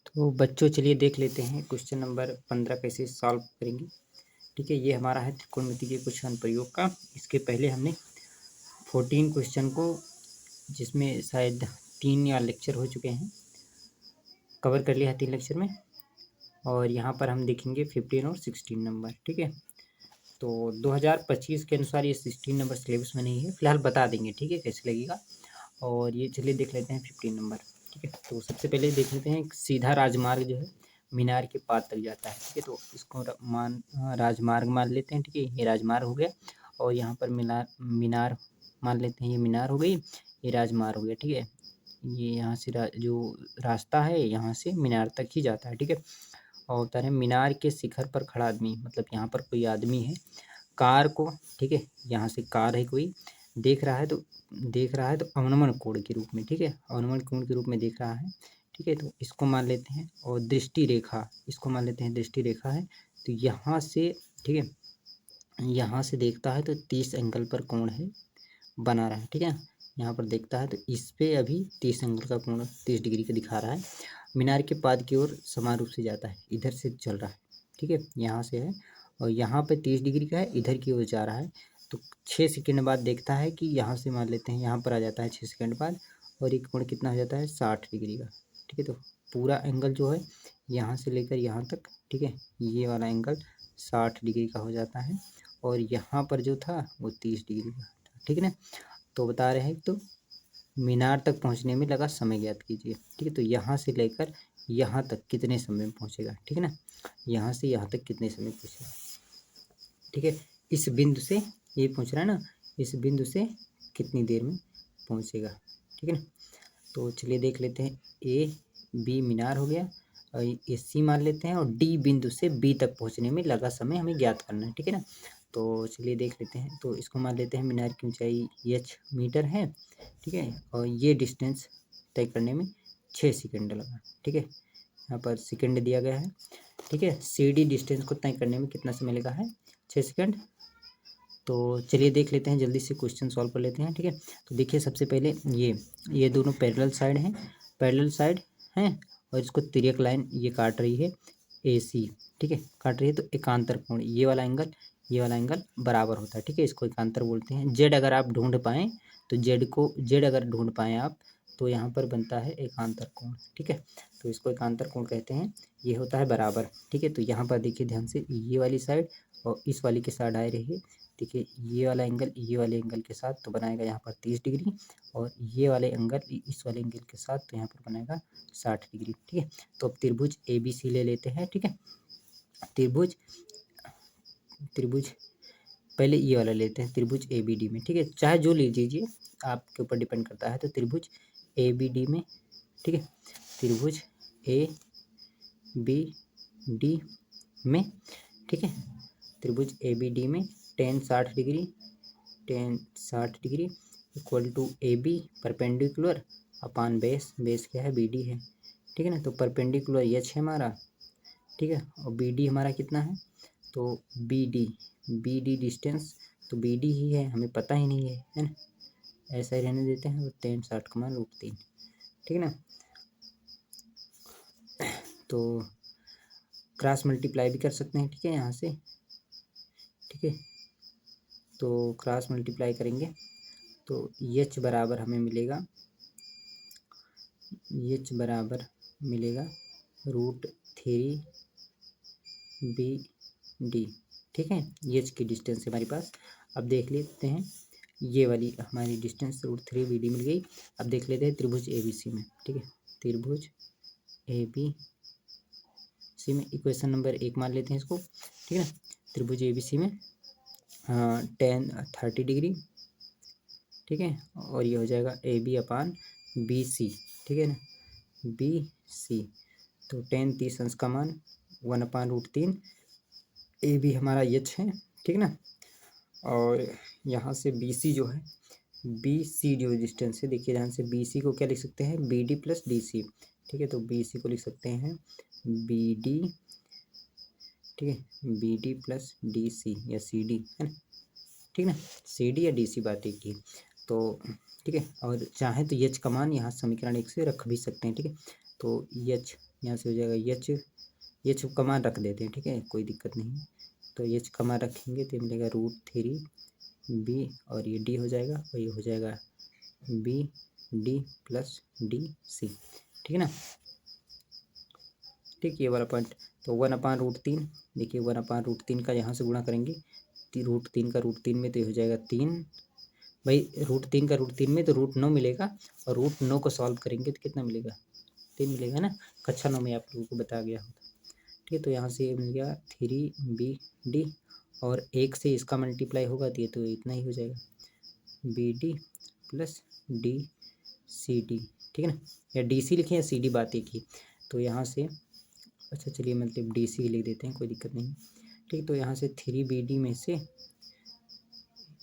तो बच्चों चलिए देख लेते हैं क्वेश्चन नंबर 15 कैसे सॉल्व करेंगे। ठीक है, ये हमारा है त्रिकोणमिति के कुछ अनुप्रयोग का। इसके पहले हमने 14 क्वेश्चन को, जिसमें शायद 3 या लेक्चर हो चुके हैं, कवर कर लिया है 3 लेक्चर में। और यहाँ पर हम देखेंगे 15 और 16 नंबर। ठीक है, तो 2025 के अनुसार ये 16 नंबर सिलेबस में नहीं है, फिलहाल बता देंगे। ठीक है, कैसे लगेगा। और ये चलिए देख लेते हैं 15 नंबर। ठीक है, तो सबसे पहले देख लेते हैं, एक सीधा राजमार्ग जो है मीनार के पास तक जाता है। ठीक है, तो इसको राजमार्ग मान लेते हैं। ठीक है, ये राजमार्ग हो गया। और यहाँ पर मीनार मान लेते हैं, ये मीनार हो गई, ये राजमार्ग हो गया। ठीक है, ये यहाँ से जो रास्ता है यहाँ से मीनार तक ही जाता है। ठीक है, और होता है मीनार के शिखर पर खड़ा आदमी, मतलब यहाँ पर कोई आदमी है कार को। ठीक है, यहाँ से कार है कोई, देख रहा है तो अवनमन कोण के रूप में। ठीक है, अवनमन कोण के रूप में देख रहा है। ठीक है, तो इसको मान लेते हैं। और दृष्टि रेखा, इसको मान लेते हैं दृष्टि रेखा है। तो यहाँ से, ठीक है, यहाँ से देखता है तो 30 एंगल पर कोण है बना रहा है। ठीक है, यहाँ पर देखता है तो इस पे अभी 30 एंगल का कोण 30 डिग्री का दिखा रहा है। मीनार के पाद की ओर समान रूप से जाता है, इधर से चल रहा है। ठीक है, यहाँ से है और यहाँ पे 30 डिग्री का है, इधर की ओर जा रहा है। तो 6 सेकंड बाद देखता है कि यहाँ से मान लेते हैं, यहाँ पर आ जाता है 6 सेकंड बाद। और एक कोण कितना हो जाता है 60 डिग्री का। ठीक है, तो पूरा एंगल जो है यहाँ से लेकर यहाँ तक, ठीक है, ये वाला एंगल 60 डिग्री का हो जाता है। और यहाँ पर जो था वो 30 डिग्री का। ठीक है ना, तो बता रहे हैं तो मीनार तक पहुँचने में लगा समय ज्ञात कीजिए। ठीक है, तो यहाँ से लेकर यहाँ तक कितने समय में पहुँचेगा। ठीक है ना, यहाँ से यहाँ तक कितने समय पहुँचेगा। ठीक है, इस बिंदु से ये पूछ रहा है ना, इस बिंदु से कितनी देर में पहुँचेगा। ठीक है ना, तो चलिए देख लेते हैं। ए बी मीनार हो गया, और ये सी मान लेते हैं। और डी बिंदु से बी तक पहुँचने में लगा समय हमें ज्ञात करना है। ठीक है ना, तो चलिए देख लेते हैं। तो इसको मान लेते हैं मीनार की ऊंचाई h मीटर है। ठीक है, और ये डिस्टेंस तय करने में 6 सेकंड लगा। ठीक है, यहाँ पर सेकंड दिया गया है। ठीक है, सी डी डिस्टेंस को तय करने में कितना समय लगा है, 6 सेकंड। तो चलिए देख लेते हैं, जल्दी से क्वेश्चन सॉल्व कर लेते हैं। ठीक है, तो देखिए सबसे पहले ये दोनों पैरेलल साइड हैं, पैरेलल साइड हैं, और इसको तिर्यक लाइन ये काट रही है ए सी। ठीक है, काट रही है, तो एकांतर कोण ये वाला एंगल बराबर होता है। ठीक है, इसको एकांतर बोलते हैं। जेड अगर आप ढूंढ पाएँ तो जेड अगर ढूंढ पाएँ आप, तो यहाँ पर बनता है एकांतर कोण। ठीक है, तो इसको एकांतर कोण कहते हैं। ये होता है बराबर। ठीक है, तो यहाँ पर देखिए ध्यान से, ये वाली साइड और इस वाली के साइड आए रही है। देखिए ये वाला एंगल ये वाले एंगल के साथ तो बनाएगा यहाँ पर 30 डिग्री, और ये वाले एंगल इस वाले एंगल के साथ तो यहाँ पर बनाएगा 60 डिग्री। ठीक है, तो अब त्रिभुज ए बी सी ले लेते हैं। ठीक है, त्रिभुज पहले ये वाला लेते हैं, त्रिभुज ए बी डी में। ठीक है, चाहे जो ले लीजिए, आपके ऊपर डिपेंड करता है। तो त्रिभुज ए बी डी में, ठीक है, त्रिभुज ए बी डी में, ठीक है, त्रिभुज ए बी डी में tan 60 degree equal to A B perpendicular upon base क्या है, बी डी है। ठीक है ना, तो परपेंडिकुलर एच है हमारा। ठीक है, और बी डी हमारा कितना है, तो बी डी डिस्टेंस तो बी डी ही है, हमें पता ही नहीं है ना, ऐसा ही रहने देते हैं। और 10 60 का मान √3। ठीक है ना, तो क्रॉस मल्टीप्लाई भी कर सकते हैं। ठीक है, यहाँ से, ठीक है, तो क्रॉस मल्टीप्लाई करेंगे तो एच बराबर हमें मिलेगा, √3 बी डी। ठीक है, एच की डिस्टेंस है हमारे पास। अब देख लेते हैं, ये वाली हमारी डिस्टेंस √3 बी डी मिल गई। अब देख लेते हैं त्रिभुज ए बी सी में। ठीक है, त्रिभुज ए बी सी में इक्वेशन नंबर 1 मान लेते हैं इसको। ठीक है ना, त्रिभुज ए बी सी में 30 डिग्री। ठीक है, और ये हो जाएगा A B upon B C. ठीक है ना, बी सी, तो 30 अंश का मान 1/√3। ए बी हमारा एच है। ठीक है ना, और यहाँ से बी सी जो है, बी सी जो डिस्टेंस है, देखिए ध्यान से, बी सी को क्या लिख सकते हैं, B D plus D C. ठीक है, तो बी सी को लिख सकते हैं बी डी, ठीक है, B D plus D C या सी डी, है ना। ठीक है ना, सी डी या डी सी बात एक ही है। तो ठीक है, और चाहे तो एच का मान यहाँ समीकरण 1 से रख भी सकते हैं। ठीक है, तो एच यहाँ से हो जाएगा एच का मान रख देते हैं, ठीक है, कोई दिक्कत नहीं। तो एच का मान रखेंगे तो मिलेगा √3 b और ये d हो जाएगा और ये हो जाएगा B D plus D C, ठीक है ना। ठीक, ये वाला पॉइंट। तो 1/√3, देखिए 1/√3 का यहाँ से गुणा करेंगे √3 का √3 में तो ये हो जाएगा 3 भाई, √3 का √3 में तो √9 मिलेगा और √9 को सॉल्व करेंगे तो कितना मिलेगा, 3 मिलेगा ना। कक्षा 9 में आप लोगों को बताया गया होता। ठीक है, तो यहाँ से ये मिल गया 3BD और 1 से इसका मल्टीप्लाई होगा तो ये तो इतना ही हो जाएगा BD प्लस DCD, ठीक है ना, या DC लिखें या CD, बात एक ही। तो यहाँ से अच्छा चलिए मतलब DC लिख देते हैं, कोई दिक्कत नहीं। ठीक, तो यहाँ से 3BD में से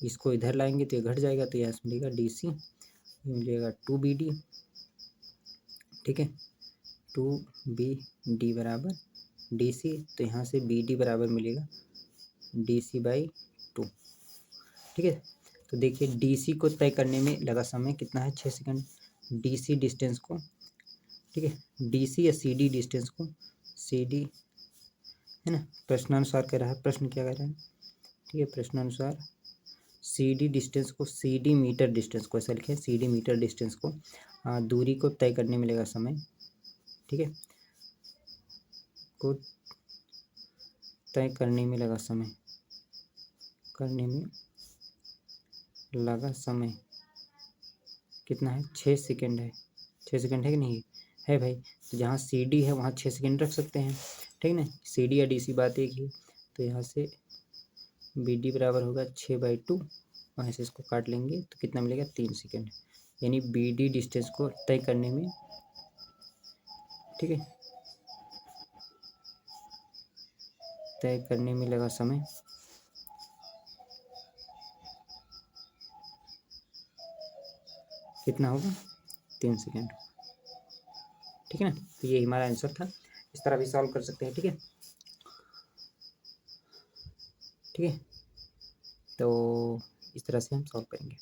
इसको इधर लाएंगे तो ये घट जाएगा तो यहाँ से मिलेगा DC, ये मिलेगा 2BD, ठीक है, 2BD बराबर DC, तो यहाँ से BD बराबर मिलेगा DC/2, ठीक है। तो देखिए DC को तय करने में लगा समय कितना है, 6 सेकंड। DC डिस्टेंस को, ठीक है, DC या CD डिस्टेंस को, CD है ना, प्रश्नानुसार कह रहा है, प्रश्न क्या कह रहा है, ठीक है, प्रश्नानुसार CD डिस्टेंस को, CD मीटर डिस्टेंस को, ऐसा लिखे CD मीटर डिस्टेंस को दूरी को तय करने में लगा समय, ठीक है, को तय करने में लगा समय, करने में लगा समय कितना है, 6 सेकंड है। 6 सेकंड है कि नहीं है भाई। तो जहाँ CD है वहाँ 6 सेकंड रख सकते हैं, ठीक ना, CD या DC बात एक ही। तो यहाँ से BD बराबर होगा 6/2, वहाँ से इसको काट लेंगे तो कितना मिलेगा, 3 सेकंड। यानी BD डिस्टेंस को तय करने में, ठीक है, तय करने में लगा समय कितना होगा, 3 सेकंड, ठीक है ना। तो ये हमारा आंसर था, इस तरह भी सॉल्व कर सकते हैं, ठीक है, ठीक है। तो इस तरह से हम सॉल्व करेंगे।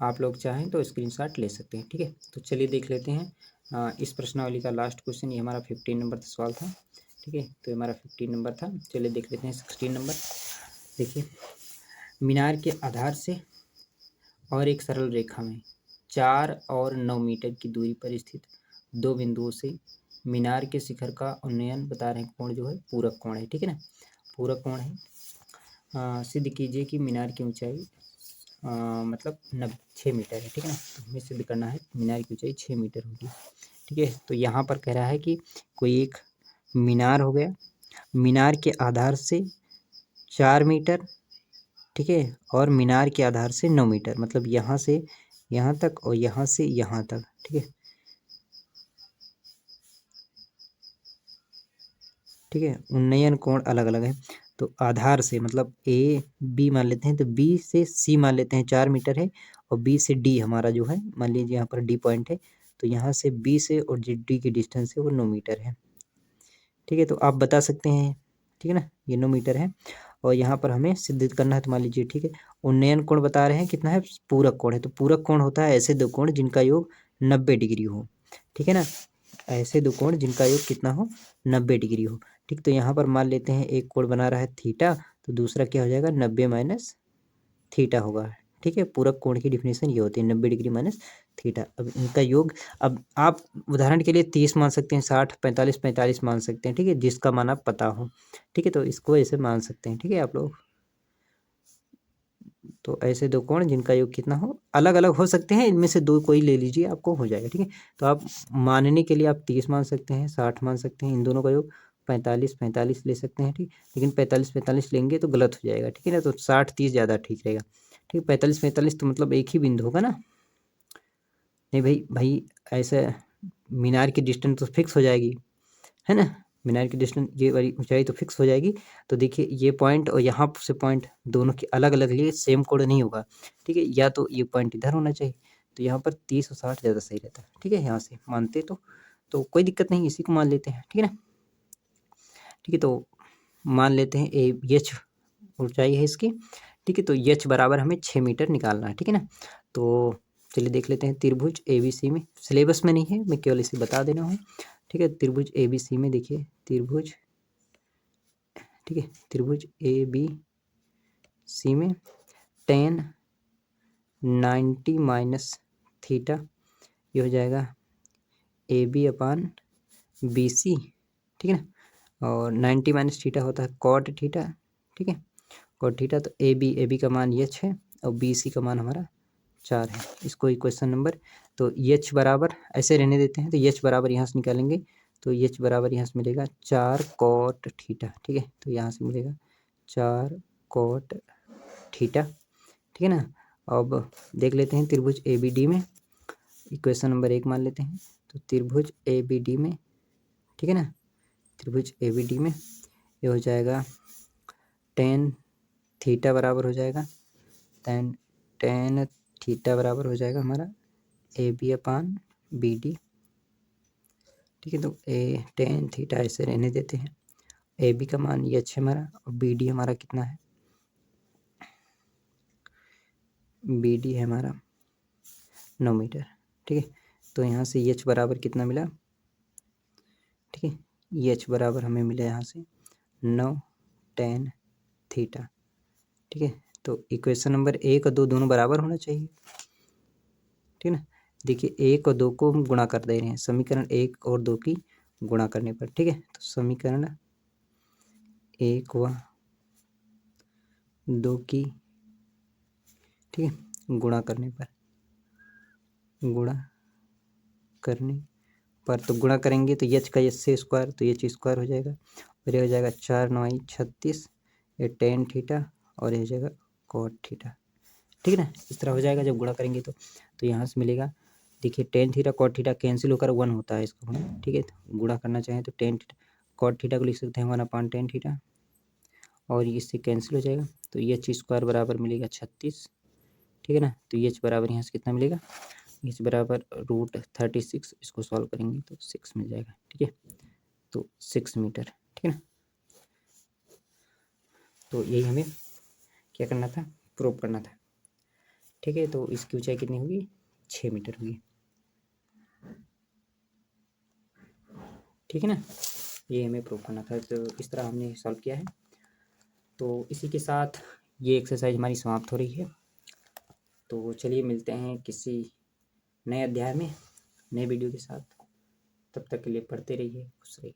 आप लोग चाहें तो स्क्रीनशॉट ले सकते हैं, ठीक है। तो चलिए देख लेते हैं इस प्रश्नावली का लास्ट क्वेश्चन। ये हमारा 15 नंबर का सवाल था, ठीक है, तो हमारा 15 नंबर था। चलिए देख लेते हैं 16 नंबर। देखिए, मीनार के आधार से और एक सरल रेखा में 4 और 9 मीटर की दूरी पर स्थित दो बिंदुओं से मीनार के शिखर का उन्नयन बता रहे हैं। कोण जो है पूरक कोण है, ठीक है ना, पूरक कोण है। सिद्ध कीजिए कि मीनार की ऊंचाई मतलब 6 मीटर है, ठीक है ना। तो हमें सिद्ध करना है मीनार की ऊंचाई 6 मीटर होगी, ठीक है। तो यहाँ पर कह रहा है कि कोई एक मीनार हो गया, मीनार के आधार से 4 मीटर, ठीक है, और मीनार के आधार से 9 मीटर, मतलब यहाँ से यहाँ तक और यहाँ से यहाँ तक, ठीक है, ठीक है। उन्नयन कोण अलग अलग है। तो आधार से मतलब AB मान लेते हैं, तो B से C मान लेते हैं 4 मीटर है, और B से D हमारा जो है, मान लीजिए यहाँ पर D पॉइंट है, तो यहाँ से B से और D की डिस्टेंस है वो 9 मीटर है, ठीक है। तो आप बता सकते हैं, ठीक है ना, ये 9 मीटर है और यहाँ पर हमें सिद्ध करना है। तो मान लीजिए, ठीक है, उन्नयन कोण बता रहे हैं कितना है, पूरक कोण है। तो पूरक कोण होता है ऐसे दो कोण जिनका योग 90 डिग्री हो, ठीक है ना, ऐसे दो कोण जिनका योग कितना हो, 90 डिग्री हो, ठीक। तो यहाँ पर मान लेते हैं एक कोण बना रहा है थीटा, तो दूसरा क्या हो जाएगा, 90 माइनस थीटा होगा, ठीक है। पूरक कोण की डिफिनेशन ये होती है 90 डिग्री माइनस थीटा। अब इनका योग, अब आप उदाहरण के लिए 30 मान सकते हैं, 60, 45, 45 मान सकते हैं, ठीक है, जिसका मान आप पता हो, ठीक है। तो इसको ऐसे मान सकते हैं, ठीक है आप लोग। तो ऐसे दो कोण जिनका योग कितना हो, अलग अलग हो सकते हैं, इनमें से दो कोई ले लीजिए, आपको हो जाएगा, ठीक है। तो आप मानने के लिए आप 30 मान सकते हैं, 60 मान सकते हैं, इन दोनों का योग 45, 45 ले सकते हैं, ठीक। लेकिन 45, 45 लेंगे तो गलत हो जाएगा, ठीक है ना। तो 60, 30 ज़्यादा ठीक रहेगा, ठीक। 45, 45 तो मतलब एक ही बिंदु होगा ना, नहीं भाई ऐसे मीनार की डिस्टेंस तो फिक्स हो जाएगी, है ना, मीनार की डिस्टेंस ये वाली ऊंचाई तो फिक्स हो जाएगी। तो देखिए ये पॉइंट और यहाँ से पॉइंट दोनों के अलग अलग लिए सेम कोण नहीं होगा, ठीक है, या तो ये पॉइंट इधर होना चाहिए। तो यहाँ पर 30 और 60 ज़्यादा सही रहता है, ठीक है। यहाँ से मानते तो कोई दिक्कत नहीं, इसी को मान लेते हैं, ठीक है ना, ठीक है। तो मान लेते हैं एच ऊंचाई है इसकी, ठीक है। तो एच बराबर हमें 6 मीटर निकालना है, ठीक है ना। तो चलिए देख लेते हैं। त्रिभुज ABC में, सिलेबस में नहीं है, मैं केवल इसे बता दे रहा हूँ, ठीक है। त्रिभुज ABC में देखिए, त्रिभुज, ठीक है, त्रिभुज ABC में tan 90 माइनस थीटा, ये हो जाएगा AB/BC, ठीक है ना। और 90 माइनस थीटा होता है कॉट थीटा, ठीक है, कॉट थीटा। तो AB का मान H है और BC का मान हमारा 4 है। इसको इक्वेशन नंबर, तो H बराबर ऐसे रहने देते हैं, तो H बराबर यहाँ से निकालेंगे, तो H बराबर यहाँ से मिलेगा 4 कॉट थीटा, ठीक है। तो यहाँ से मिलेगा 4 कॉट थीटा, ठीक है ना। अब देख लेते हैं त्रिभुज ABD में, इक्वेशन नंबर 1 मान लेते हैं। तो त्रिभुज ABD में, ठीक है ना, त्रिभुज ABD में ये हो जाएगा tan थीटा बराबर हो जाएगा, tan थीटा बराबर हो जाएगा हमारा AB/BD, ठीक है। तो tan थीटा ऐसे रहने देते हैं। AB का मान ये अच्छा हमारा, और BD हमारा कितना है, BD है हमारा 9 मीटर, ठीक है। तो यहाँ से H बराबर कितना मिला, ठीक है, H बराबर हमें मिला यहाँ से 9 tan थीटा, ठीक है। तो इक्वेशन नंबर 1 और 2 दोनों बराबर होना चाहिए, ठीक है ना। देखिए 1 और 2 को हम गुणा कर दे रहे हैं, समीकरण 1 और 2 की गुणा करने पर, ठीक है। तो समीकरण 1 व 2 की, ठीक है, गुणा करने पर, तो गुणा करेंगे तो H का H से स्क्वायर, तो H स्क्वायर हो जाएगा, और ये हो जाएगा 4 9 36, ये tan थीटा, और ये हो जाएगा cot थीटा, ठीक है ना। इस तरह हो जाएगा जब गुणा करेंगे तो यहाँ से मिलेगा, देखिए tan theta cot theta cancel होकर 1 होता है इसका गुणा, ठीक है। तो गुणा करना चाहें तो tan थीटा cot थीटा को लिख सकते हैं 1/tan थीटा, और इससे कैंसिल हो जाएगा, तो H स्क्वायर बराबर मिलेगा 36, ठीक है ना। तो H बराबर यहाँ से कितना मिलेगा, H बराबर √36, इसको सॉल्व करेंगे तो 6 मिल जाएगा, ठीक है। तो 6 मीटर, ठीक है ना। तो यही हमें क्या करना था, प्रूव करना था, ठीक है। तो इसकी ऊंचाई कितनी होगी, 6 मीटर होगी, ठीक है ना। ये हमें प्रूव करना था, तो इस तरह हमने सॉल्व किया है। तो इसी के साथ ये एक्सरसाइज हमारी समाप्त हो रही है। तो चलिए मिलते हैं किसी नए अध्याय में, नए वीडियो के साथ। तब तक के लिए पढ़ते रहिए, खुश रहिए।